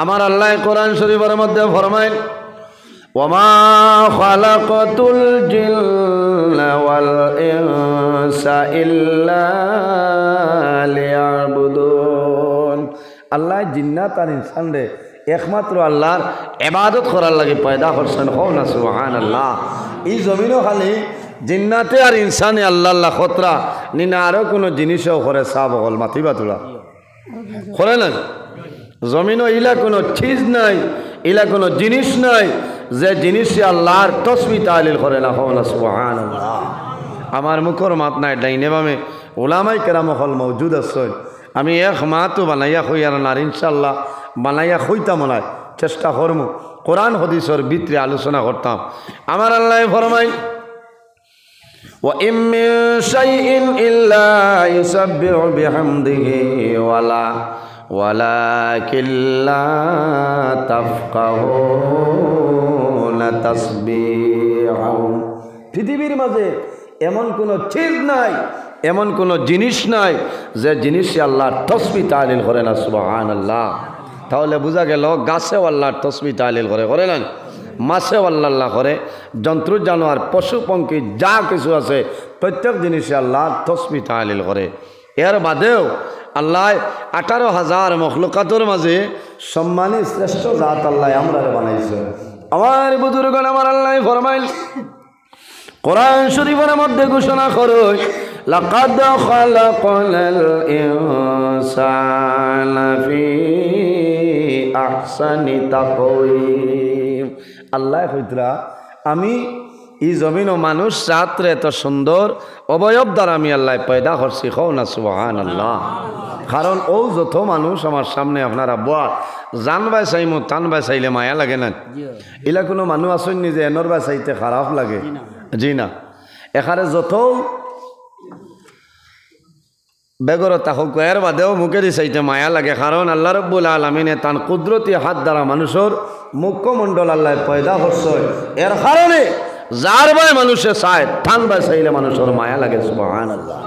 আমার আল্লাহ কোরআন শরীফের মধ্যে ফরমায় ওয়ামা খালাকাতুল জিন্না ওয়াল ইনসা ইল্লা লিয়াবুদুন। আল্লাহ জিন্নাত আর ইনসান রে একমাত্র আল্লাহর ইবাদত করার লাগে পয়দা করছেন। হও না সুবহানাল্লাহ। এই জমিনও খালি জিন্নাতে আর ইনসানে আল্লাহ আল্লাহ খতরা নিনা আরও কোনো জিনিসও করে সাব হল মাতিবা তোলা করে না। জমিনও ইলা কোনো চিজ নাই, ইলা কোনো জিনিস নাই যে জিনিসে আল্লাহর তসবিহ তাহলিল করে না। হও না সুবহানাল্লাহ। আমার মুখর মাত নাই ডাইনে বামে ওলামাই কেরাম হল মৌজুদ আছেন। আমি এক মাতো বানাইয়া খুই আর না ইনশাল্লাহ বানাইয়া খুইতাম না, চেষ্টা করম কোরআন হাদিসের ভিতরে আলোচনা করতাম। আমার আল্লাহ ফরমাই وَإِن مِّن شَيْءٍ إِلَّا يُسَبِّحُ بِحَمْدِهِ وَلَكِن لَّا تَفْقَهُونَ تَسْبِيحَهُمْ। পৃথিবীর মাঝে এমন কোন চিজ নাই, এমন কোন জিনিস নাই যে জিনিসে আল্লাহর তাসবিহ তাহলিল করে না। সুবহানাল্লাহ। তাহলে বোঝা গেল গাছেও আল্লাহর তাসবিহ তাহলিল করে না, মাছেও আল্লাহ করে, জন্তু জানোয়ার পশু পঙ্খী যা কিছু আছে প্রত্যেক জিনিসে আল্লাহর তাসবিহ তাহলিল করে। এর বাদেও আল্লাহ 18,000 মখলুকাতের মাঝে সম্মানী শ্রেষ্ঠ জাত আল্লাহ আমরা বানাইছে। আমার বুজুর্গণ আমার আল্লাহ ফরমাইল কোরআন শরীফের মধ্যে ঘোষণা করো লাকাদ খালাকনাল ইনসানা ফি আহসানি তাকওয়িম। আল্লাহ কইতরা আমি এই জমিন ও মানুষ জাতরে এত সুন্দর অবয়ব দ্বারা আমি আল্লাহ পয়দা করছি। হও না সুবহানাল্লাহ। কারণ ও যত মানুষ আমার সামনে আপনারা বয়া জান বাই চাইমো টান বাই চাইলে মায়া লাগে না। এলা কোনো মানুষ আসেন নি যে এনর বাই চাইতে খারাপ লাগে? জি না। এখানে যত বেগরতা হোক এর বাদেও মুখেরই চাইতে মায়া লাগে। কারণ আল্লাহ রব্বুল আলামিনে তান কুদরতি হাত দ্বারা মানুষের মুখমণ্ডল আল্লাহ পয়দা করছে। এর কারণে যার বাই মানুষে চায় টান বাই চাইলে মানুষের মায়া লাগে। সুবহানাল্লাহ।